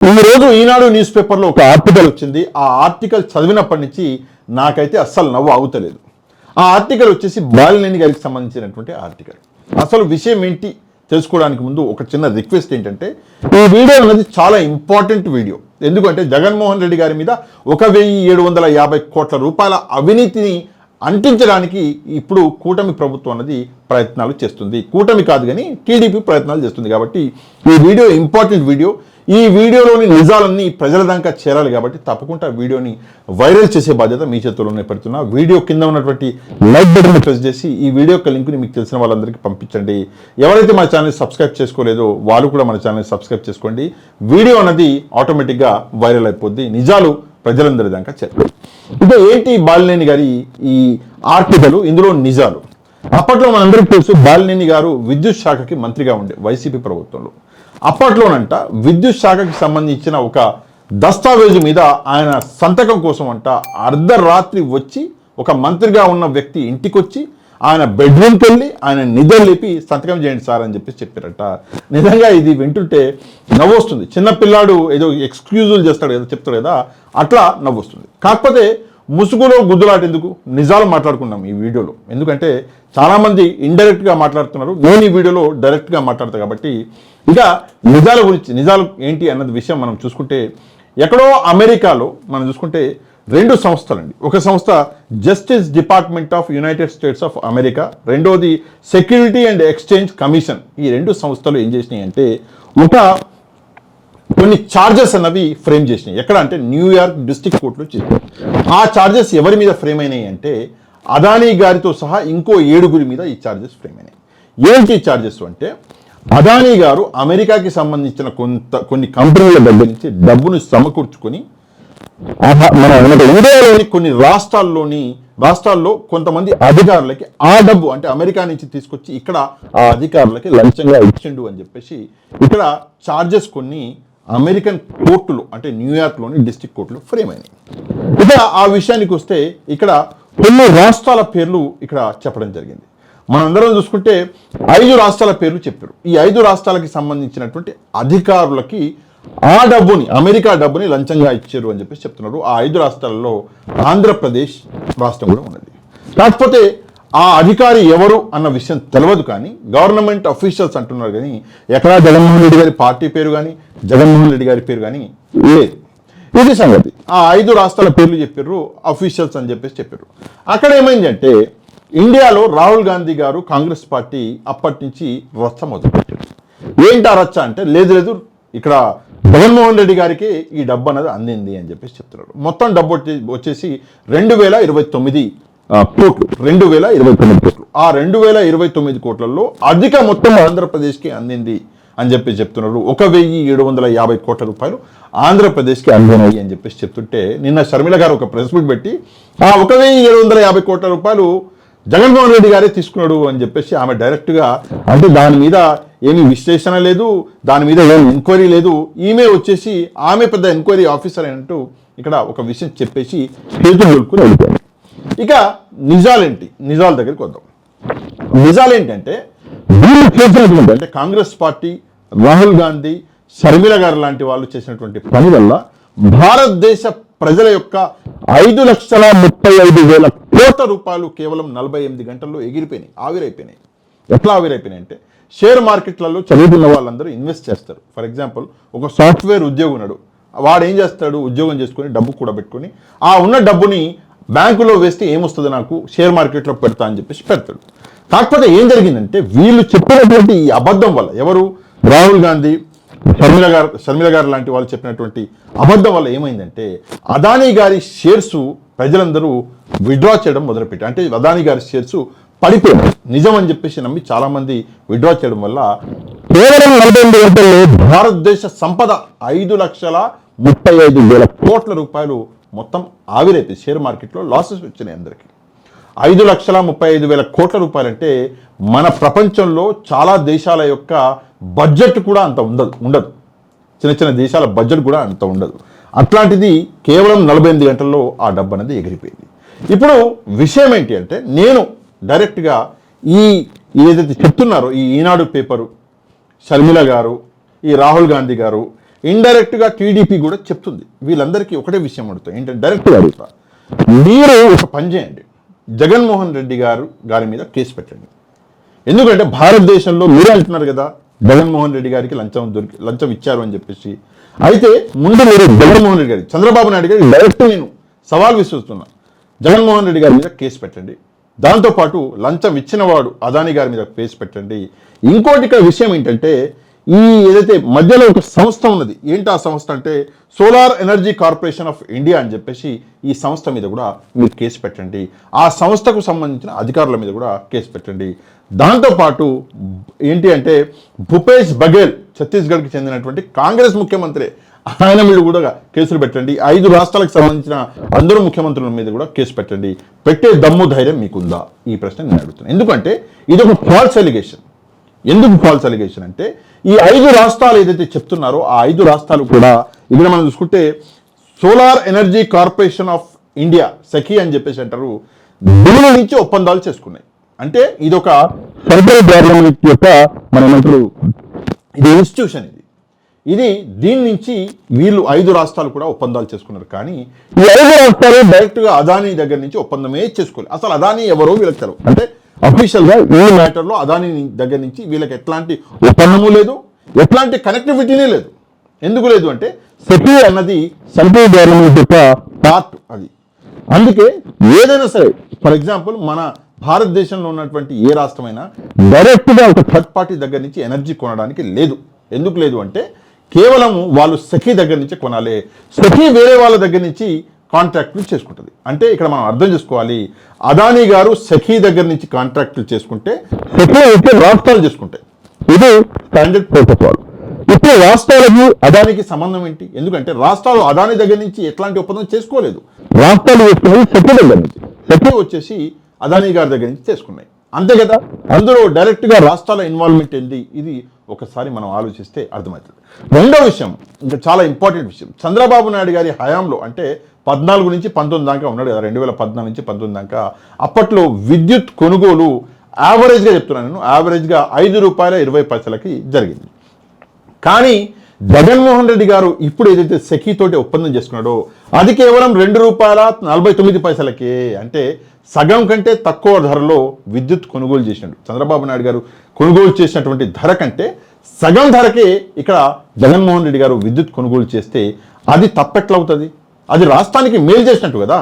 ఈరోజు ఈనాడు న్యూస్ పేపర్లో ఒక ఆర్టికల్ వచ్చింది. ఆ ఆర్టికల్ చదివినప్పటి నుంచి నాకైతే అస్సలు నవ్వు ఆగుతలేదు. ఆ ఆర్టికల్ వచ్చేసి బాలినేని గారికి సంబంధించినటువంటి ఆర్టికల్. అసలు విషయం ఏంటి తెలుసుకోవడానికి ముందు ఒక చిన్న రిక్వెస్ట్ ఏంటంటే, ఈ వీడియో అనేది చాలా ఇంపార్టెంట్ వీడియో. ఎందుకంటే జగన్మోహన్ రెడ్డి గారి మీద 1750 కోట్ల రూపాయల అవినీతిని అంటించడానికి ఇప్పుడు కూటమి ప్రభుత్వం అన్నది ప్రయత్నాలు చేస్తుంది. కూటమి కాదు కానీ టీడీపీ ప్రయత్నాలు చేస్తుంది. కాబట్టి ఈ వీడియో ఇంపార్టెంట్ వీడియో. ఈ వీడియోలోని నిజాలన్నీ ప్రజల దాకా చేరాలి. కాబట్టి తప్పకుండా వీడియోని వైరల్ చేసే బాధ్యత మీ చేతుల్లోనే పెడుతున్నా. వీడియో కింద ఉన్నటువంటి లైక్ బటన్ ప్రెస్ చేసి ఈ వీడియో యొక్క లింక్ని మీకు తెలిసిన వాళ్ళందరికీ పంపించండి. ఎవరైతే మన ఛానల్ సబ్స్క్రైబ్ చేసుకోలేదో వాళ్ళు కూడా మన ఛానల్ సబ్స్క్రైబ్ చేసుకోండి. వీడియో అనేది ఆటోమేటిక్గా వైరల్ అయిపోద్ది. నిజాలు ప్రజలందరి దాకా చేరాలి. ఇక ఏంటి బాలినేని గారి ఈ ఆర్టికల్, ఇందులో నిజాలు. అప్పట్లో మనందరికీ తెలుసు, బాలినేని గారు విద్యుత్ శాఖకి మంత్రిగా ఉండే వైసీపీ ప్రభుత్వంలో. అప్పట్లోనంట విద్యుత్ శాఖకి సంబంధించిన ఒక దస్తావేజు మీద ఆయన సంతకం కోసం అంట అర్ధరాత్రి వచ్చి ఒక మంత్రిగా ఉన్న వ్యక్తి ఇంటికి వచ్చి ఆయన బెడ్రూమ్కి వెళ్ళి ఆయన నిద్ర లేపి సంతకం చేయండి సార్ అని చెప్పారట. నిజంగా ఇది వింటుంటే నవ్వొస్తుంది. చిన్నపిల్లాడు ఏదో ఎక్స్క్యూజులు చేస్తాడు కదా, చెప్తాడు కదా, అట్లా నవ్వొస్తుంది. కాకపోతే ముసుగులో గుద్దులాట ఎందుకు, నిజాలు మాట్లాడుకున్నాం ఈ వీడియోలో. ఎందుకంటే చాలామంది ఇండైరెక్ట్గా మాట్లాడుతున్నారు, నేను ఈ వీడియోలో డైరెక్ట్గా మాట్లాడతాను. కాబట్టి ఇక నిజాల గురించి, నిజాలు ఏంటి అన్నది విషయం మనం చూసుకుంటే, ఎక్కడో అమెరికాలో మనం చూసుకుంటే రెండు సంస్థలండి. ఒక సంస్థ justice department of United states of America, రెండోది సెక్యూరిటీ అండ్ ఎక్స్చేంజ్ కమిషన్. ఈ రెండు సంస్థలు ఏం చేసినాయి అంటే కొన్ని ఛార్జెస్ అన్నవి ఫ్రేమ్ చేసినాయి. ఎక్కడ అంటే న్యూయార్క్ డిస్ట్రిక్ట్ కోర్టులో చేసినాయి. ఆ ఛార్జెస్ ఎవరి మీద ఫ్రేమ్ అయినాయి అంటే అదానీ గారితో సహా ఇంకో 7 మీద ఈ ఛార్జెస్ ఫ్రేమ్ అయినాయి. ఏంటి ఛార్జెస్ అంటే, అదానీ గారు అమెరికాకి సంబంధించిన కొన్ని కంపెనీల దగ్గర నుంచి డబ్బును సమకూర్చుకొని మన ఇండియాలోని కొన్ని రాష్ట్రాల్లో కొంతమంది అధికారులకి ఆ డబ్బు అంటే అమెరికా నుంచి తీసుకొచ్చి ఇక్కడ ఆ అధికారులకి లంచంగా ఇచ్చిండు అని చెప్పేసి ఇక్కడ ఛార్జెస్ కొన్ని అమెరికన్ కోర్టులు అంటే న్యూయార్క్లోని డిస్ట్రిక్ట్ కోర్టులు ఫ్రేమ్ అయినాయి. ఇక ఆ విషయానికి వస్తే ఇక్కడ కొన్ని రాష్ట్రాల పేర్లు ఇక్కడ చెప్పడం జరిగింది. మనందరం చూసుకుంటే 5 రాష్ట్రాల పేర్లు చెప్పారు. ఈ 5 రాష్ట్రాలకి సంబంధించినటువంటి అధికారులకి ఆ డబ్బుని, అమెరికా డబ్బుని లంచంగా ఇచ్చారు అని చెప్పేసి చెప్తున్నారు. ఆ 5 రాష్ట్రాలలో ఆంధ్రప్రదేశ్ రాష్ట్రం కూడా ఉన్నది. కాకపోతే ఆ అధికారి ఎవరు అన్న విషయం తెలియదు. కానీ గవర్నమెంట్ అఫీషియల్స్ అంటున్నారు. కానీ ఎక్కడా జగన్మోహన్ రెడ్డి గారి పార్టీ పేరు కానీ జగన్మోహన్ రెడ్డి గారి పేరు కానీ లేదు. ఇది సంగతి. ఆ 5 రాష్ట్రాల పేర్లు చెప్పారు, అఫీషియల్స్ అని చెప్పేసి చెప్పారు. అక్కడ ఏమైందంటే, ఇండియాలో రాహుల్ గాంధీ గారు కాంగ్రెస్ పార్టీ అప్పటి నుంచి రచ్చ మొదలుపెట్టారు. ఏంటి ఆ రచ్చ అంటే, లేదు ఇక్కడ జగన్మోహన్ రెడ్డి గారికి ఈ డబ్బు అనేది అందింది అని చెప్పేసి చెప్తున్నారు. మొత్తం డబ్బు వచ్చేసి 2029 కోట్లు. 2029 కోట్లు. ఆ 2029 కోట్లలో అధిక మొత్తం ఆంధ్రప్రదేశ్కి అందింది అని చెప్పి చెప్తున్నారు. 1750 కోట్ల రూపాయలు ఆంధ్రప్రదేశ్కి అందినాయి అని చెప్పేసి చెప్తుంటే, నిన్న షర్మిల గారు ఒక ప్రెస్ మీట్ పెట్టి ఆ 1750 కోట్ల రూపాయలు జగన్మోహన్ రెడ్డి గారే తీసుకున్నాడు అని చెప్పేసి ఆమె డైరెక్ట్గా, అంటే దాని మీద ఏమీ విశ్లేషణ లేదు, దాని మీద ఏమి ఎంక్వైరీ లేదు, ఈమె వచ్చేసి ఆమె పెద్ద ఎంక్వైరీ ఆఫీసర్ అయినట్టు ఇక్కడ ఒక విషయం చెప్పేసి చేతులు దొరుకుని వెళ్ళిపోయారు. ఇక నిజాలేంటి, నిజాల దగ్గరికి వద్దాం. నిజాలేంటంటే, వీళ్ళు చేసినటువంటి అంటే కాంగ్రెస్ పార్టీ, రాహుల్ గాంధీ, షర్మిల గారు లాంటి వాళ్ళు చేసినటువంటి పని వల్ల భారతదేశ ప్రజల యొక్క 5,35,000 కోట్ల రూపాయలు కేవలం 48 గంటల్లో ఎగిరిపోయినాయి, ఆవిరైపోయినాయి. ఎట్లా ఆవిరైపోయినాయి అంటే, షేర్ మార్కెట్లలో చదువుకున్న వాళ్ళందరూ ఇన్వెస్ట్ చేస్తారు. ఫర్ ఎగ్జాంపుల్, ఒక సాఫ్ట్వేర్ ఉద్యోగి ఉన్నాడు, వాడు ఏం చేస్తాడు, ఉద్యోగం చేసుకొని డబ్బు కూడా పెట్టుకొని ఆ ఉన్న డబ్బుని బ్యాంకులో వేస్తే ఏమొస్తుంది, నాకు షేర్ మార్కెట్లో పెడతా అని చెప్పేసి పెడతాడు. కాకపోతే ఏం జరిగిందంటే, వీళ్ళు చెప్పినటువంటి ఈ అబద్ధం వల్ల, ఎవరు, రాహుల్ గాంధీ, షర్మిల గారు లాంటి వాళ్ళు చెప్పినటువంటి అబద్ధం వల్ల ఏమైందంటే, అదానీ గారి షేర్స్ ప్రజలందరూ విత్డ్రా చేయడం మొదలుపెట్టారు. అంటే అదానీ గారి షేర్స్ పడిపోయాయి, నిజం అని చెప్పేసి నమ్మి చాలామంది విత్డ్రా చేయడం వల్ల కేవలం 48 గంటల్లో భారతదేశ సంపద 5,35,000 కోట్ల రూపాయలు మొత్తం ఆవిరైపోయి షేర్ మార్కెట్లో లాసెస్ వచ్చినాయి అందరికీ. 5,35,000 కోట్ల రూపాయలు అంటే మన ప్రపంచంలో చాలా దేశాల యొక్క బడ్జెట్ కూడా అంత ఉండదు. చిన్న దేశాల బడ్జెట్ కూడా అంత ఉండదు. అట్లాంటిది కేవలం 48 గంటల్లో ఆ డబ్బు అనేది ఎగిరిపోయింది. ఇప్పుడు విషయం ఏంటి అంటే, నేను డైరెక్ట్గా ఏదైతే చెప్తున్నారో ఈ ఈనాడు పేపరు, షర్మిల గారు, ఈ రాహుల్ గాంధీ గారు, ఇండైరెక్ట్గా టీడీపీ కూడా చెప్తుంది. వీళ్ళందరికీ ఒకటే విషయం అడుగుతాయి ఏంటంటే, డైరెక్ట్గా అడుగుతా, మీరు ఒక పని చేయండి, జగన్మోహన్ రెడ్డి గారి మీద కేసు పెట్టండి. ఎందుకంటే భారతదేశంలో మీరే అంటున్నారు కదా జగన్మోహన్ రెడ్డి గారికి లంచం ఇచ్చారు అని చెప్పేసి. అయితే ముందు మీరు జగన్మోహన్ రెడ్డి గారికి, చంద్రబాబు నాయుడు గారికి డైరెక్ట్ నేను సవాల్ విసురుతున్నా, జగన్మోహన్ రెడ్డి గారి మీద కేసు పెట్టండి. దాంతోపాటు లంచం ఇచ్చినవాడు అదానీ గారి మీద కేసు పెట్టండి. ఇంకోటి ఇక్కడ విషయం ఏంటంటే, ఈ ఏదైతే మధ్యలో ఒక సంస్థ ఉన్నది, ఏంటి ఆ సంస్థ అంటే solar energy corporation of India అని చెప్పేసి, ఈ సంస్థ మీద కూడా మీరు కేసు పెట్టండి. ఆ సంస్థకు సంబంధించిన అధికారుల మీద కూడా కేసు పెట్టండి. దాంతోపాటు ఏంటి అంటే, భూపేష్ బఘేల్ ఛత్తీస్గఢ్కి చెందినటువంటి కాంగ్రెస్ ముఖ్యమంత్రి, ఆయన మీద కూడా కేసులు పెట్టండి. 5 రాష్ట్రాలకు సంబంధించిన అందరూ ముఖ్యమంత్రుల మీద కూడా కేసు పెట్టండి. పెట్టే దమ్ము ధైర్యం మీకుందా? ఈ ప్రశ్న నేను అడుగుతున్నాను. ఎందుకంటే ఇది ఒక ఫాల్స్ అలిగేషన్. ఎందుకు ఫాల్స్ అలిగేషన్ అంటే, ఈ 5 రాష్ట్రాలు ఏదైతే చెప్తున్నారో ఆ 5 రాష్ట్రాలు కూడా ఇక్కడ మనం చూసుకుంటే solar energy corporation of India, SECI అని చెప్పేసి అంటారు, దీని నుంచి ఒప్పందాలు చేసుకున్నాయి. అంటే ఇదొక సెంట్రల్ గవర్నమెంట్ యొక్క మన ఏమంటారు, ఇది ఇన్స్టిట్యూషన్. ఇది దీని నుంచి వీళ్ళు 5 రాష్ట్రాలు కూడా ఒప్పందాలు చేసుకున్నారు. కానీ ఈ 5 రాష్ట్రాలు డైరెక్ట్గా అదానీ దగ్గర నుంచి ఒప్పందమే చేసుకోలేదు. అసలు అదానీ ఎవరో వీళ్ళకి తెలవు. అంటే అఫీషియల్గా ఈ మ్యాటర్లో అదానీ దగ్గర నుంచి వీళ్ళకి ఎట్లాంటి ఒప్పందము లేదు, ఎట్లాంటి కనెక్టివిటీనే లేదు. ఎందుకు లేదు అంటే, సెకీ అన్నది సెంట్రల్ గవర్నమెంట్ యొక్క పార్ట్ అది. అందుకే ఏదైనా సరే, ఫర్ ఎగ్జాంపుల్ మన భారతదేశంలో ఉన్నటువంటి ఏ రాష్ట్రమైనా డైరెక్ట్గా ఒక థర్డ్ పార్టీ దగ్గర నుంచి ఎనర్జీ కొనడానికి లేదు. ఎందుకు లేదు అంటే, కేవలం వాళ్ళు సెకీ దగ్గర నుంచి కొనాలి. సెకీ వేరే వాళ్ళ దగ్గర నుంచి కాంట్రాక్టులు చేసుకుంటుంది. అంటే ఇక్కడ మనం అర్థం చేసుకోవాలి, అదానీ గారు సెకీ దగ్గర నుంచి కాంట్రాక్టులు చేసుకుంటే సెకీ అయితే రాష్ట్రాలు చేసుకుంటాయి. ఇది స్టాండర్డ్ ప్రోటోకాల్. ఇప్పుడు రాష్ట్రాలకు అదానికి సంబంధం ఏంటి? ఎందుకంటే రాష్ట్రాలు అదానీ దగ్గర నుంచి ఎట్లాంటి ఒప్పందం చేసుకోలేదు. రాష్ట్రాలు చేసుకున్నది సెకీ దగ్గర నుంచి. సెకీ వచ్చేసి అదానీ గారి దగ్గర నుంచి చేసుకున్నాయి, అంతే కదా. అందులో డైరెక్ట్గా రాష్ట్రాల ఇన్వాల్వ్మెంట్ ఏంటి, ఇది ఒకసారి మనం ఆలోచిస్తే అర్థమవుతుంది. రెండో విషయం, ఇంకా చాలా ఇంపార్టెంట్ విషయం, చంద్రబాబు నాయుడు గారి హయాంలో అంటే 14 నుంచి 19 దాకా ఉన్నాడు కదా, 2014 నుంచి 19 దాకా, అప్పట్లో విద్యుత్ కొనుగోలు యావరేజ్గా చెప్తున్నాను నేను, యావరేజ్గా ₹5.20 జరిగింది. కానీ జగన్మోహన్ రెడ్డి గారు ఇప్పుడు ఏదైతే సెకీతోటి ఒప్పందం చేసుకున్నాడో అది కేవలం ₹2.49. అంటే సగం కంటే తక్కువ ధరలో విద్యుత్ కొనుగోలు చేసినాడు. చంద్రబాబు నాయుడు గారు కొనుగోలు చేసినటువంటి ధర కంటే సగం ధరకే ఇక్కడ జగన్మోహన్ రెడ్డి గారు విద్యుత్ కొనుగోలు చేస్తే అది తప్పెట్లవుతుంది? అది రాష్ట్రానికి మేలు చేసినట్టు కదా.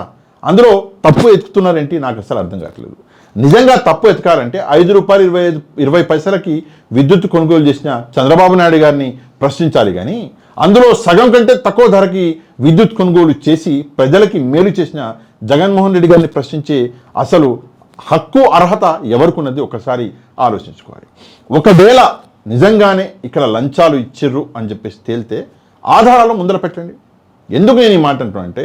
అందులో తప్పు ఎత్తుకుతున్నారేంటి నాకు అసలు అర్థం కావట్లేదు. నిజంగా తప్పు ఎతకాలంటే ₹5.20 విద్యుత్ కొనుగోలు చేసిన చంద్రబాబు నాయుడు గారిని ప్రశ్నించాలి. కానీ అందులో సగం కంటే తక్కువ ధరకి విద్యుత్ కొనుగోలు చేసి ప్రజలకి మేలు చేసిన జగన్మోహన్ రెడ్డి గారిని ప్రశ్నించే అసలు హక్కు అర్హత ఎవరికి ఉన్నది ఒకసారి ఆలోచించుకోవాలి. ఒకవేళ నిజంగానే ఇక్కడ లంచాలు ఇచ్చిర్రు అని చెప్పేసి తేలితే ఆధారాలు ముందర పెట్టండి. ఎందుకు నేను ఈ మాట అంటున్నానంటే,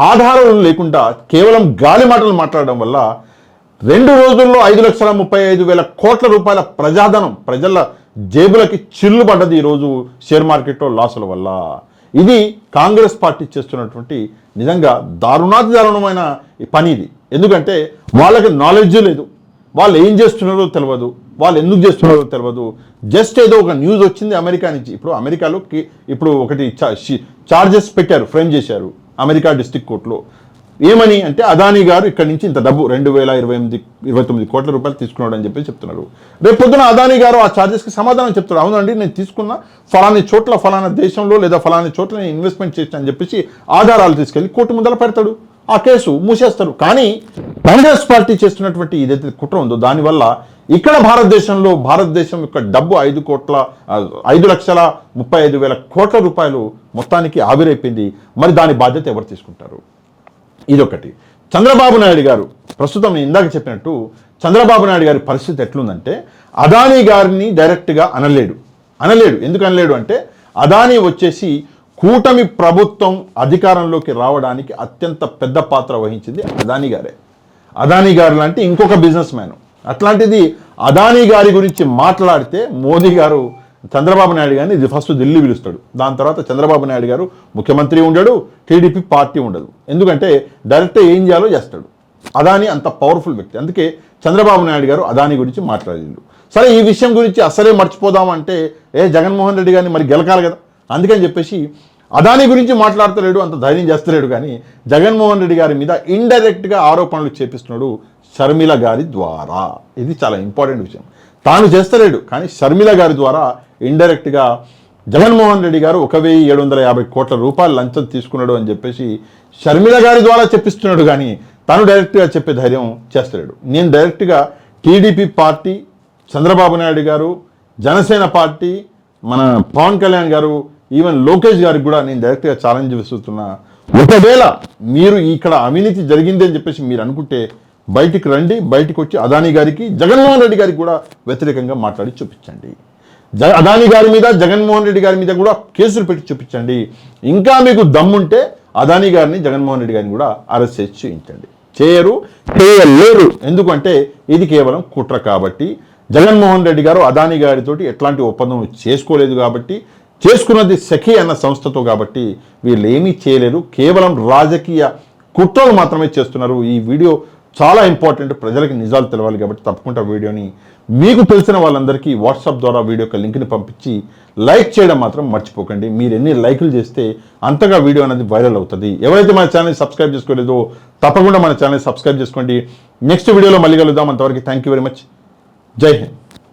ఆధారాలు లేకుండా కేవలం గాలి మాటలు మాట్లాడడం వల్ల 2 రోజుల్లో 5,35,000 కోట్ల రూపాయల ప్రజాధనం ప్రజల జేబులకి చిల్లు పడ్డది ఈరోజు షేర్ మార్కెట్లో లాసుల వల్ల. ఇది కాంగ్రెస్ పార్టీ చేస్తున్నటువంటి నిజంగా దారుణమైన పని ఇది. ఎందుకంటే వాళ్ళకి నాలెడ్జ్ లేదు, వాళ్ళు ఏం చేస్తున్నారో తెలియదు, వాళ్ళు ఎందుకు చేస్తున్నారో తెలియదు. జస్ట్ ఏదో ఒక న్యూస్ వచ్చింది అమెరికా నుంచి. ఇప్పుడు అమెరికాలో ఇప్పుడు ఒకటి చార్జెస్ పెట్టారు, ఫ్రేమ్ చేశారు అమెరికా డిస్ట్రిక్ట్ కోర్టులో. ఏమని అంటే, అదానీ గారు ఇక్కడ నుంచి ఇంత డబ్బు ₹2,029 కోట్ల రూపాయలు తీసుకున్నాడు అని చెప్పి చెప్తున్నారు. రేపు పొద్దున అదానీ గారు ఆ ఛార్జెస్కి సమాధానం చెప్తారు, అవునండి నేను తీసుకున్నా, ఫలాని చోట్ల ఫలానా దేశంలో లేదా ఫలాని చోట్ల నేను ఇన్వెస్ట్మెంట్ చేసిన అని చెప్పేసి ఆధారాలు తీసుకెళ్లి కోర్టు ముందర పెడతాడు, ఆ కేసు మూసేస్తారు. కానీ కాంగ్రెస్ పార్టీ చేస్తున్నటువంటి ఏదైతే కుట్ర ఉందో దానివల్ల ఇక్కడ భారతదేశం యొక్క డబ్బు 5,35,000 కోట్ల రూపాయలు మొత్తానికి ఆవిరైపోయింది. మరి దాని బాధ్యత ఎవరు తీసుకుంటారు? ఇదొకటి. చంద్రబాబు నాయుడు గారు ప్రస్తుతం నేను ఇందాక చెప్పినట్టు చంద్రబాబు నాయుడు గారి పరిస్థితి ఎట్లుందంటే, అదానీ గారిని డైరెక్ట్గా అనలేడు. ఎందుకు అనలేడు అంటే, అదానీ వచ్చేసి కూటమి ప్రభుత్వం అధికారంలోకి రావడానికి అత్యంత పెద్ద పాత్ర వహించింది అదానీ గారే. అదానీ గారు లాంటి ఇంకొక బిజినెస్ మ్యాన్. అట్లాంటిది అదానీ గారి గురించి మాట్లాడితే మోదీ గారు చంద్రబాబు నాయుడు గారిని ఇది ఫస్ట్ ఢిల్లీ పిలుస్తాడు. దాని తర్వాత చంద్రబాబు నాయుడు గారు ముఖ్యమంత్రి ఉండడు, టీడీపీ పార్టీ ఉండదు. ఎందుకంటే డైరెక్ట్ ఏం చేయాలో చేస్తాడు. అదానీ అంత పవర్ఫుల్ వ్యక్తి. అందుకే చంద్రబాబు నాయుడు గారు అదానీ గురించి మాట్లాడిండు. సరే, ఈ విషయం గురించి అసలే మర్చిపోదామంటే జగన్మోహన్ రెడ్డి గారిని మరి గెలకాలి కదా. అందుకని చెప్పేసి అదానీ గురించి మాట్లాడతలేడు, అంత ధైర్యం చేస్తలేడు. కానీ జగన్మోహన్ రెడ్డి గారి మీద ఇండైరెక్ట్గా ఆరోపణలు చేపిస్తున్నాడు షర్మిల గారి ద్వారా. ఇది చాలా ఇంపార్టెంట్ విషయం. తాను చేస్తలేడు, కానీ షర్మిల గారి ద్వారా ఇండైరెక్ట్గా జగన్మోహన్ రెడ్డి గారు 1,750 కోట్ల రూపాయలు లంచం తీసుకున్నాడు అని చెప్పేసి షర్మిల గారి ద్వారా చెప్పిస్తున్నాడు. కానీ తను డైరెక్ట్గా చెప్పే ధైర్యం చేస్తలేడు. నేను డైరెక్ట్గా టీడీపీ పార్టీ, చంద్రబాబు నాయుడు గారు, జనసేన పార్టీ, మన పవన్ కళ్యాణ్ గారు, ఈవెన్ లోకేష్ గారికి కూడా నేను డైరెక్ట్గా ఛాలెంజ్ విస్తున్నా. ఒకవేళ మీరు ఇక్కడ అవినీతి జరిగింది అని చెప్పేసి మీరు అనుకుంటే బయటికి రండి, బయటికి వచ్చి అదానీ గారికి, జగన్మోహన్ రెడ్డి గారికి కూడా వ్యతిరేకంగా మాట్లాడి చూపించండి. అదానీ గారి మీద, జగన్మోహన్ రెడ్డి గారి మీద కూడా కేసులు పెట్టి చూపించండి. ఇంకా మీకు దమ్ముంటే అదానీ గారిని, జగన్మోహన్ రెడ్డి గారిని కూడా అరెస్ట్ చేసి చూపించండి. చేయలేరు. ఎందుకంటే ఇది కేవలం కుట్ర కాబట్టి. జగన్మోహన్ రెడ్డి గారు అదానీ గారితోటి ఎట్లాంటి ఒప్పందం చేసుకోలేదు కాబట్టి, చేసుకున్నది సఖీ అన్న సంస్థతో కాబట్టి వీళ్ళు ఏమీ చేయలేరు. కేవలం రాజకీయ కుట్రలు మాత్రమే చేస్తున్నారు. ఈ వీడియో చాలా ఇంపార్టెంట్, ప్రజలకి నిజాలు తెలవాలి కాబట్టి తప్పకుండా వీడియోని మీకు తెలిసిన వాళ్ళందరికీ వాట్సాప్ ద్వారా వీడియో యొక్క లింక్ని పంపించి లైక్ చేయడం మాత్రం మర్చిపోకండి. మీరు ఎన్ని లైకులు చేస్తే అంతగా వీడియో అనేది వైరల్ అవుతుంది. ఎవరైతే మన ఛానల్ సబ్స్క్రైబ్ చేసుకోలేదో తప్పకుండా మన ఛానల్ సబ్స్క్రైబ్ చేసుకోండి. నెక్స్ట్ వీడియోలో మళ్ళీ కలుద్దాం. అంతవరకు థ్యాంక్ యూ వెరీ మచ్. జై హింద్.